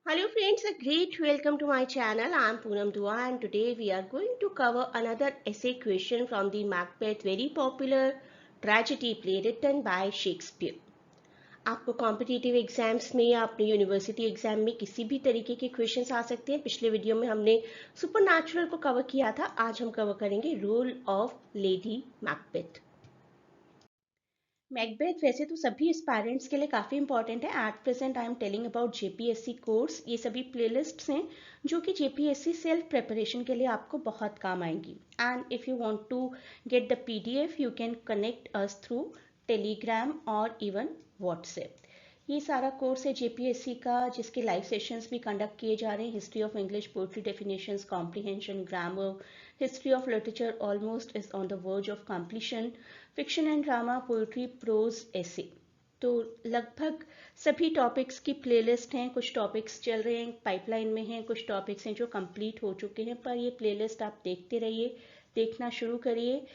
Hello friends, a great welcome to my channel. I am Poonam Dua and today we are going to cover another essay question from the Macbeth very popular tragedy play written by Shakespeare. आपको competitive exams में या अपने university exam में किसी भी तरीके के questions आ सकते हैं। पिछले वीडियो में हमने सुपरनैचुरल को कवर किया था, आज हम कवर करेंगे role of lady Macbeth. Macbeth वैसे तो सभी एस्पायरेंट्स के लिए काफ़ी इंपॉर्टेंट है। At present I am telling about JPSC course. ये सभी प्लेलिस्ट्स हैं जो कि जेपीएससी सेल्फ प्रिपरेशन के लिए आपको बहुत काम आएंगी। And if you want to get the PDF you can connect us through Telegram और इवन व्हाट्सएप। ये सारा कोर्स है जेपीएससी का जिसके लाइव सेशंस भी कंडक्ट किए जा रहे हैं। History of English, poetry definitions, comprehension, grammar, history of literature almost is on the verge of completion, fiction and drama, poetry, prose, essay. तो लगभग सभी टॉपिक्स की प्लेलिस्ट हैं। कुछ टॉपिक्स चल रहे हैं, पाइपलाइन में हैं, कुछ टॉपिक्स हैं जो कंप्लीट हो चुके हैं, पर ये प्लेलिस्ट आप देखते रहिए, देखना शुरू करिए।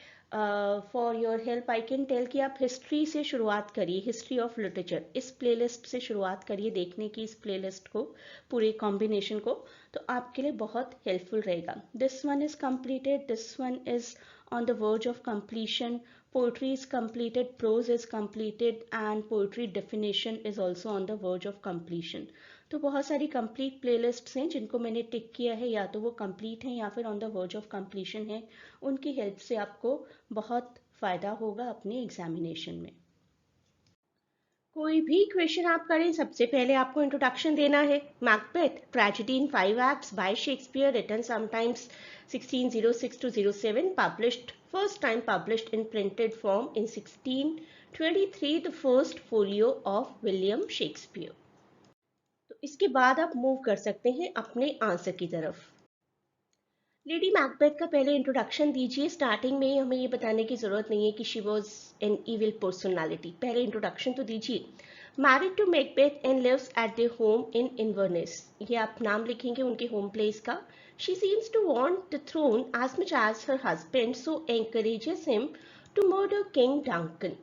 For your help I can tell कि आप हिस्ट्री से शुरुआत करिए, हिस्ट्री ऑफ लिटरेचर इस प्लेलिस्ट से शुरुआत करिए देखने की, इस प्लेलिस्ट को, पूरे कॉम्बिनेशन को, तो आपके लिए बहुत हेल्पफुल रहेगा। This one is completed, this one is on the verge of completion. Poetry is completed, prose is completed, and poetry definition is also on the verge of completion. तो बहुत सारी कंप्लीट प्लेलिस्ट्स हैं जिनको मैंने टिक किया है, या तो वो कंप्लीट हैं या फिर on the verge of completion है। उनकी हेल्प से आपको बहुत फ़ायदा होगा अपने एग्जामिनेशन में। कोई भी क्वेश्चन आप करें, सबसे पहले आपको इंट्रोडक्शन देना है। Macbeth, tragedy in 5 acts by Shakespeare, written sometimes 1606 to 07, published first time published in printed form in 1623, the first folio of William Shakespeare। तो इसके बाद आप मूव कर सकते हैं अपने आंसर की तरफ। लेडी मैकबेथ का पहले इंट्रोडक्शन दीजिए। स्टार्टिंग में हमें ये बताने की जरूरत नहीं है कि she was an evil personality, पहले इंट्रोडक्शन तो दीजिए। Married to Macbeth and lives at their home in Inverness, ये आप नाम लिखेंगे उनके होम प्लेस का। She seems to want the throne as much as her husband, so encourages him to murder King Duncan.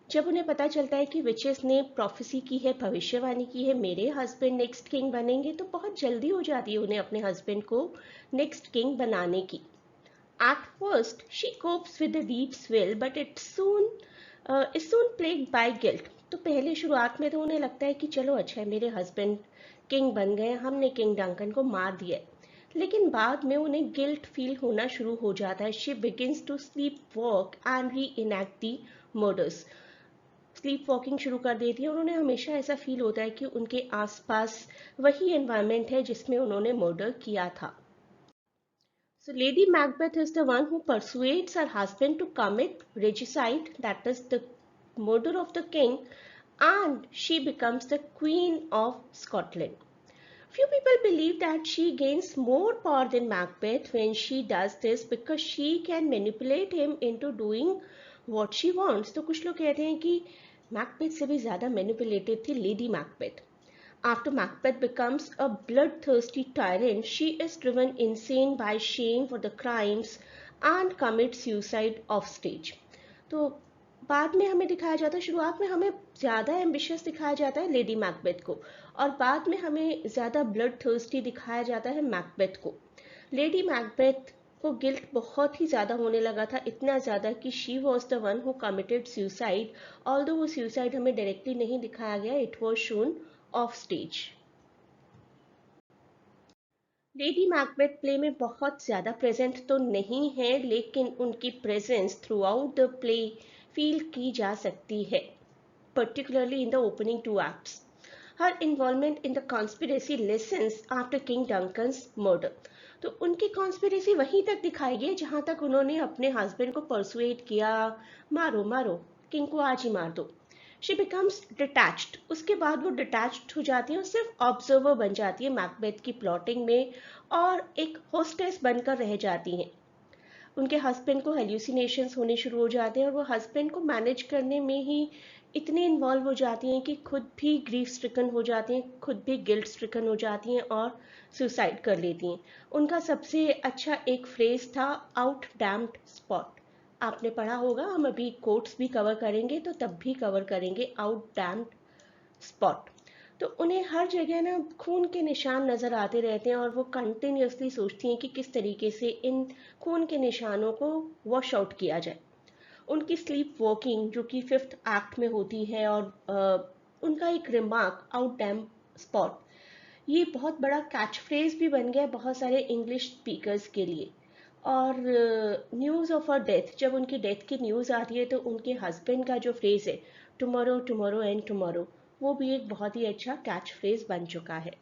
जब उन्हें पता चलता है कि विचेस ने प्रोफेसी की है, भविष्यवाणी की है, मेरे हस्बैंड नेक्स्ट किंग बनेंगे, तो बहुत जल्दी हो जाती है उन्हें अपने हस्बैंड को नेक्स्ट किंग बनाने की। At first she copes with the deeps will but is soon plagued by guilt. तो पहले शुरुआत में तो उन्हें लगता है कि चलो अच्छा है, मेरे हस्बैंड किंग बन गए, हमने किंग डंकन को मार दिया है। लेकिन बाद में उन्हें गिल्ट फील होना शुरू हो जाता है। She begins to sleepwalk and reenact the murders. Sleepwalking शुरू कर देती है और उन्हें हमेशा ऐसा फील होता है कि उनके आसपास वही एनवायरनमेंट है जिसमें उन्होंने मर्डर किया था। So Lady Macbeth is the one who persuades her husband to commit regicide, that is the murder of the king, and she becomes the Queen of Scotland. Few people believe that she gains more power than Macbeth when she does this because she can manipulate him into doing what she wants. तो कुछ लोग कहते हैं कि Macbeth से भी ज़्यादा manipulative थी lady Macbeth. After Macbeth becomes a bloodthirsty tyrant, she is driven insane by shame for the crimes and commits suicide off stage. तो बाद में हमें दिखाया जाता है, शुरुआत में हमें ज़्यादा एम्बिशियस दिखाया जाता है लेडी मैकबेथ को, और बाद में हमें ज़्यादा ब्लड थर्स्टी दिखाया जाता है मैकबेथ को। लेडी मैकबेथ को गिल्ट बहुत ही ज़्यादा होने लगा था, इतना ज़्यादा कि she was the one who committed suicide. Although वो सुसाइड हमें डायरेक्टली नहीं दिखाया गया, it was shown of stage. Lady Macbeth play में बहुत ज़्यादा प्रेजेंट तो नहीं है, लेकिन उनकी presence through out the play feel की जा सकती है, particularly in the opening 2 acts. Her involvement in the conspiracy lessens after King Duncan's murder. तो उनकी कॉन्स्पिरेसी वहीं तक दिखाई गई जहां तक उन्होंने अपने हस्बैंड को परसुएट किया, मारो मारो, किंग को आज ही मार दो। शी बिकम्स डिटैच्ड, उसके बाद वो डिटैच्ड हो जाती है और सिर्फ ऑब्जर्वर बन जाती है मैकबेथ की प्लॉटिंग में, और एक होस्टेस बनकर रह जाती हैं। उनके हस्बैंड को हेल्यूसिनेशंस होने शुरू हो जाते हैं और वो हस्बैंड को मैनेज करने में ही इतने इन्वॉल्व हो जाती हैं कि खुद भी ग्रीफ स्ट्रिकन हो जाती हैं, खुद भी गिल्ट स्ट्रिकन हो जाती हैं और सुसाइड कर लेती हैं। उनका सबसे अच्छा एक फ्रेज था, आउट डैम्ड स्पॉट। आपने पढ़ा होगा, हम अभी कोट्स भी कवर करेंगे तो तब भी कवर करेंगे आउट डैम्ड स्पॉट। तो उन्हें हर जगह ना खून के निशान नज़र आते रहते हैं और वो कंटिन्यूसली सोचती हैं कि किस तरीके से इन खून के निशानों को वॉश आउट किया जाए। उनकी स्लीप वॉकिंग जो कि फिफ्थ एक्ट में होती है, और उनका एक रिमार्क आउट डैम स्पॉट, ये बहुत बड़ा कैच फ्रेज भी बन गया बहुत सारे इंग्लिश स्पीकर्स के लिए। और न्यूज़ ऑफ अर डेथ, जब उनकी डेथ की न्यूज़ आती है तो उनके हस्बैंड का जो फ्रेज है, टुमारो टुमारो एंड टुमारो, वो भी एक बहुत ही अच्छा कैच फ्रेज बन चुका है।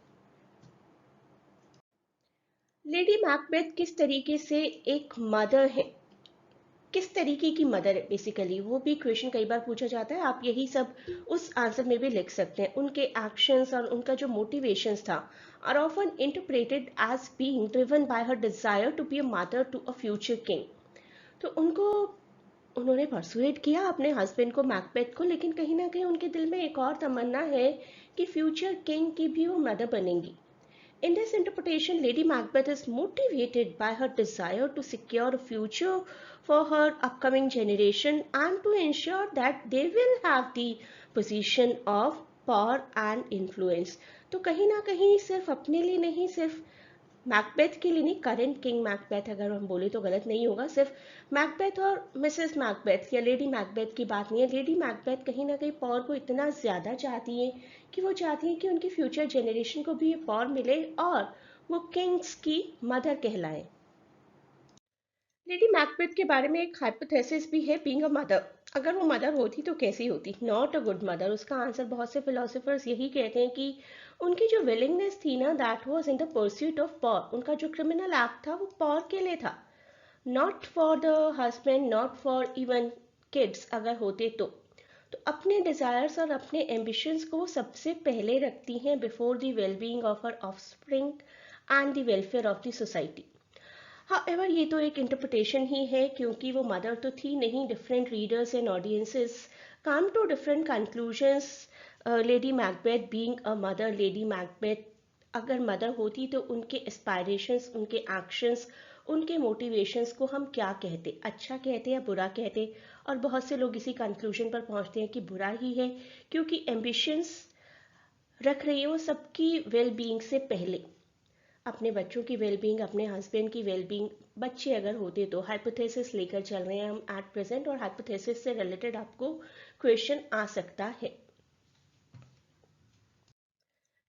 लेडी मैकबेथ किस तरीके से एक मदर है, किस तरीके की मदर है बेसिकली, वो भी क्वेश्चन कई बार पूछा जाता है। आप यही सब उस आंसर में भी लिख सकते हैं। उनके एक्शंस और उनका जो मोटिवेशंस था are often interpreted as being driven by her desire to be a mother to a future king. तो उन्होंने परसुएट किया अपने हस्बैंड को, मैकबेथ को, लेकिन कहीं ना कहीं उनके दिल में एक और तमन्ना है कि फ्यूचर किंग की भी वो मदर बनेंगी। In this interpretation, Lady Macbeth is motivated by her desire to secure a future for her upcoming generation and to ensure that they will have the position of power and influence. तो कहीं ना कहीं सिर्फ अपने लिए नहीं, सिर्फ Macbeth के लिए नहीं, करेंट किंग मैकबेथ अगर हम बोले तो गलत नहीं होगा, सिर्फ मैकबेथ और मिसेस मैकबेथ या लेडी मैकबेथ की बात नहीं है। लेडी मैकबेथ कहीं ना कहीं पावर को इतना ज़्यादा चाहती हैं कि वो चाहती हैं कि उनकी फ्यूचर जनरेशन को भी ये पावर मिले और वो किंग्स की मदर कहलाएं। लेडी मैकबेथ के बारे में एक हाइपोथेसिस भी है, बीइंग अ मदर। अगर वो मदर होती तो कैसी होती, नॉट अ गुड मदर। उसका आंसर बहुत से फिलोसोफर्स यही कहते हैं कि उनकी जो विलिंगनेस थी ना, that was in the pursuit of power. उनका जो क्रिमिनल एक्ट था वो पावर के लिए था, not for the husband, not for even kids अगर होते तो अपने डिजायर्स और अपने एम्बिशंस को वो सबसे पहले रखती हैं before the wellbeing of her offspring and the welfare of the society. However ये तो एक इंटरप्रिटेशन ही है, क्योंकि वो मदर तो थी नहीं। Different readers and audiences come to different conclusions. Lady Macbeth being a mother, lady Macbeth अगर मदर होती तो उनके एस्पायरेशंस, उनके एक्शंस, उनके मोटिवेशंस को हम क्या कहते, अच्छा कहते या बुरा कहते। और बहुत से लोग इसी कंक्लूजन पर पहुंचते हैं कि बुरा ही है, क्योंकि एम्बिशंस रख रही है वो सबकी वेल बीइंग से पहले, अपने बच्चों की वेलबींग, अपने हस्बैंड की वेलबींग। बच्चे अगर होते तो, हाइपोथेसिस लेकर चल रहे हैं हम एट प्रेजेंट, और हाइपोथेसिस से रिलेटेड आपको क्वेश्चन आ सकता है।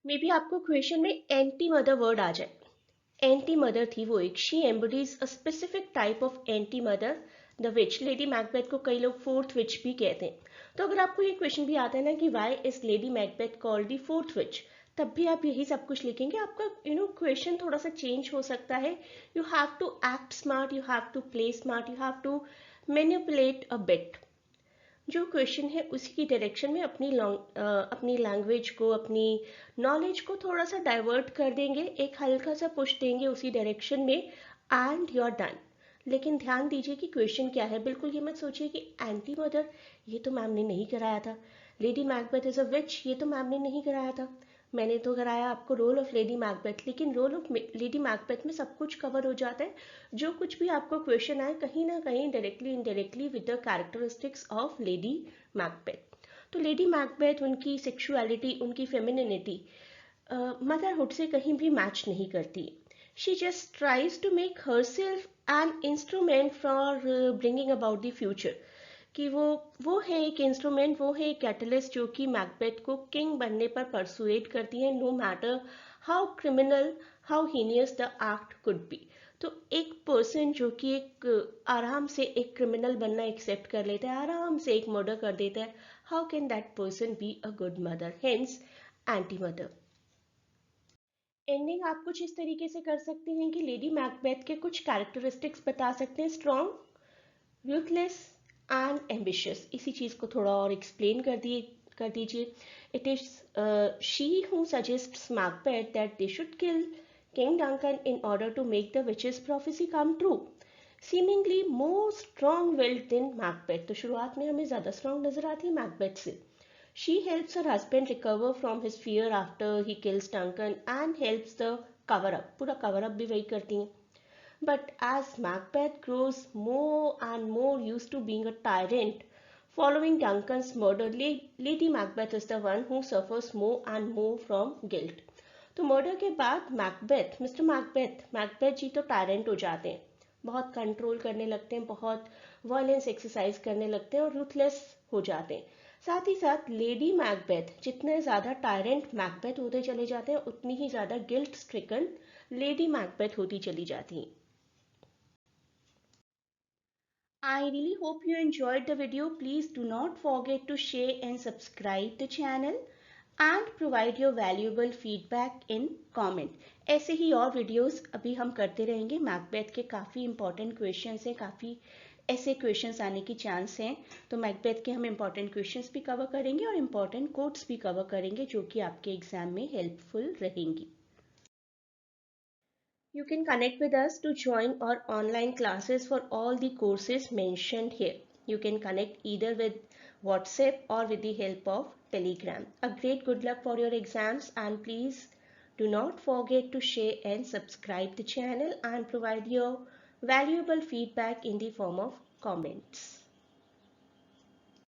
मे बी आपको क्वेश्चन में एंटी मदर वर्ड आ जाए। एंटी मदर थी वो एक, she embodies a specific type of anti mother, the witch. Lady Macbeth को कई लोग फोर्थ विच भी कहते हैं। तो अगर आपको ये क्वेश्चन भी आता है ना कि why is Lady Macbeth called the fourth witch, तब भी आप यही सब कुछ लिखेंगे। आपका क्वेश्चन थोड़ा सा चेंज हो सकता है। You have to act smart, you have to play smart, you have to manipulate a bit. जो क्वेश्चन है उसी की डायरेक्शन में अपनी लैंग्वेज को, अपनी नॉलेज को थोड़ा सा डाइवर्ट कर देंगे, एक हल्का सा पुश देंगे उसी डायरेक्शन में, एंड यू आर डन। लेकिन ध्यान दीजिए कि क्वेश्चन क्या है। बिल्कुल ये मत सोचिए कि एंटी मदर, ये तो मैम ने नहीं कराया था। लेडी मैकबेथ इज अ विच, ये तो मैम ने नहीं कराया था। मैंने तो कराया आपको रोल ऑफ लेडी मैकबेथ, लेकिन रोल ऑफ लेडी मैकबेथ में सब कुछ कवर हो जाता है। जो कुछ भी आपको क्वेश्चन आए, कहीं ना कहीं directly indirectly with the characteristics of lady Macbeth. तो लेडी मैकबेथ, उनकी सेक्सुअलिटी, उनकी फेमिनिनिटी मदरहुड से कहीं भी मैच नहीं करती। She just tries to make herself an instrument for bringing about the future, कि वो है एक इंस्ट्रूमेंट, वो है एक कैटलिस्ट जो कि मैकबेथ को किंग बनने पर परसुएट करती है, no matter how criminal, how heinous the act could be. तो एक पर्सन जो कि एक आराम से एक क्रिमिनल बनना एक्सेप्ट कर लेता है, आराम से एक मर्डर कर देता है, how can that person be a good mother, hence anti mother. Ending आप कुछ इस तरीके से कर सकते हैं कि लेडी मैकबेथ के कुछ कैरेक्टरिस्टिक्स बता सकते हैं, स्ट्रॉन्ग, ruthless and ambitious। इसी चीज को थोड़ा और एक्सप्लेन कर दीजिए। It is she who suggests Macbeth that they should kill king Duncan in order to make the witches prophecy come true, seemingly more strong willed than Macbeth. तो शुरुआत में हमें ज्यादा स्ट्रॉन्ग नजर आती है मैकबेथ से। She helps her husband recover from his fear after he kills Duncan and helps the cover up। पूरा cover up भी वही करती हैं। But as Macbeth grows more and more used to being a tyrant Following Duncan's murder, Lady Macbeth is the one who suffers more and more from guilt. तो murder के बाद Macbeth, mister Macbeth जी तो tyrant हो जाते हैं, बहुत control करने लगते हैं, बहुत वायलेंस एक्सरसाइज करने लगते हैं और रूथलेस हो जाते हैं। साथ ही साथ लेडी मैकबेथ जितने ज़्यादा टायरेंट मैकबेथ होते चले जाते हैं, उतनी ही ज़्यादा गिल्ट स्ट्रिकन लेडी मैकबेथ होती चली जाती हैं। I really hope you enjoyed the video. Please do not forget to share and subscribe the channel and provide your valuable feedback in comment. ऐसे ही और वीडियोस अभी हम करते रहेंगे। मैकबेथ के काफ़ी इंपॉर्टेंट क्वेश्चंस हैं, काफ़ी ऐसे क्वेश्चंस आने की चांस हैं, तो मैकबेथ के हम इंपॉर्टेंट क्वेश्चंस भी कवर करेंगे और इंपॉर्टेंट कोट्स भी कवर करेंगे जो कि आपके एग्जाम में हेल्पफुल रहेंगी। You can connect with us to join our online classes for all the courses mentioned here. You can connect either with WhatsApp or with the help of Telegram. A great good luck for your exams, and please do not forget to share and subscribe the channel and provide your valuable feedback in the form of comments.